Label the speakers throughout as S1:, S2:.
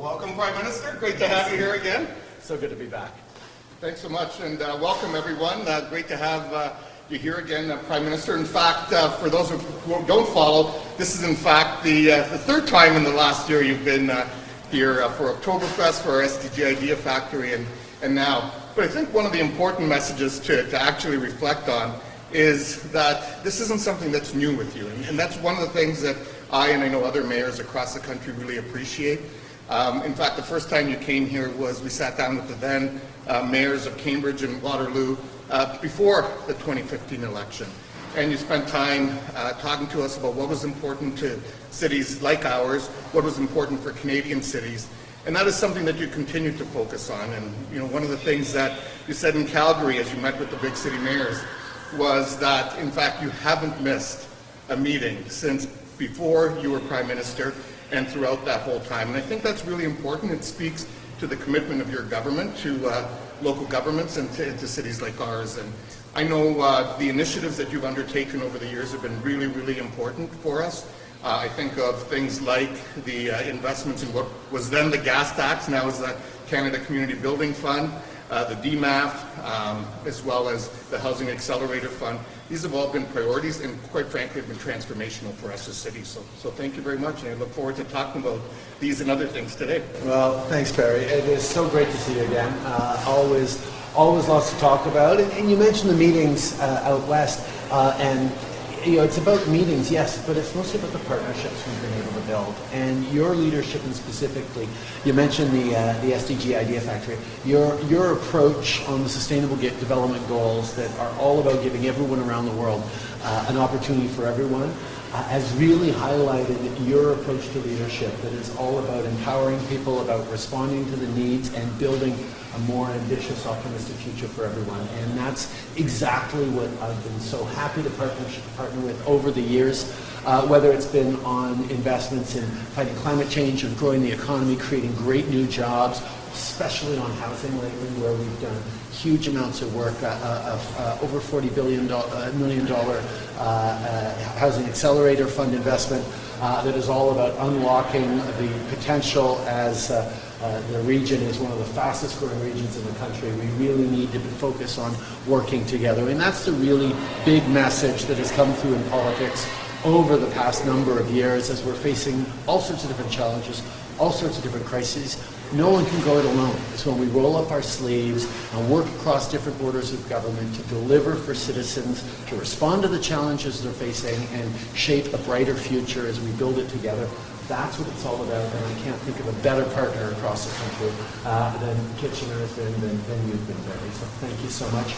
S1: Welcome, Prime Minister. Great to have you here again.
S2: So good to be back.
S1: Thanks so much, and welcome, everyone. Great to have you here again, Prime Minister. In fact, for those who don't follow, this is in fact the third time in the last year you've been here for Oktoberfest, for our SDG Idea Factory, and now. But I think one of the important messages to actually reflect on is that this isn't something that's new with you, and that's one of the things that I know other mayors across the country really appreciate. In fact, the first time you came here was we sat down with the then mayors of Cambridge and Waterloo before the 2015 election. And you spent time talking to us about what was important to cities like ours, what was important for Canadian cities. And that is something that you continue to focus on. And one of the things that you said in Calgary as you met with the big city mayors was that, in fact, you haven't missed a meeting since before you were Prime Minister and throughout that whole time. And I think that's really important. It speaks to the commitment of your government to local governments and to cities like ours. And I know the initiatives that you've undertaken over the years have been really, really important for us. I think of things like the investments in what was then the gas tax, now is the Canada Community Building Fund, the DMAF, as well as the Housing Accelerator Fund. These have all been priorities and, quite frankly, have been transformational for us as cities. So thank you very much, and I look forward to talking about these and other things today.
S2: Well, thanks, Barry. It is so great to see you again. Always lots to talk about. And you mentioned the meetings out west, and it's about meetings, yes, but it's mostly about the partnerships we've been able to build. And your leadership, and specifically, you mentioned the SDG Idea Factory. Your approach on the Sustainable Development Goals that are all about giving everyone around the world an opportunity for everyone has really highlighted your approach to leadership that is all about empowering people, about responding to the needs and building a more ambitious, optimistic future for everyone. And that's exactly what I've been so happy to partner with over the years, whether it's been on investments in fighting climate change and growing the economy, creating great new jobs, especially on housing lately, where we've done huge amounts of work, over $40 million Housing Accelerator Fund investment that is all about unlocking the potential as the region is one of the fastest growing regions in the country. We really need to focus on working together. And that's the really big message that has come through in politics over the past number of years as we're facing all sorts of different challenges, all sorts of different crises. No one can go it alone. It's when we roll up our sleeves and work across different borders of government to deliver for citizens, to respond to the challenges they're facing and shape a brighter future as we build it together. That's what it's all about, and I can't think of a better partner across the country than Kitchener has been, than you've been, Barry. So thank you so much.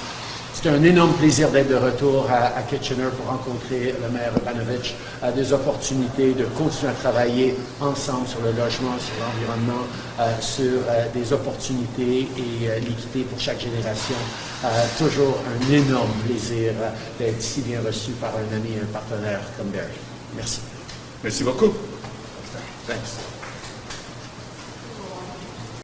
S2: C'est un énorme plaisir d'être de retour à Kitchener pour rencontrer le maire Vrbanovic, des opportunités de continuer à travailler ensemble sur le logement, sur l'environnement, sur des opportunités et l'équité pour chaque génération. Toujours un énorme plaisir d'être si bien reçu par un ami et un partenaire comme Barry. Merci.
S1: Merci beaucoup. Thanks.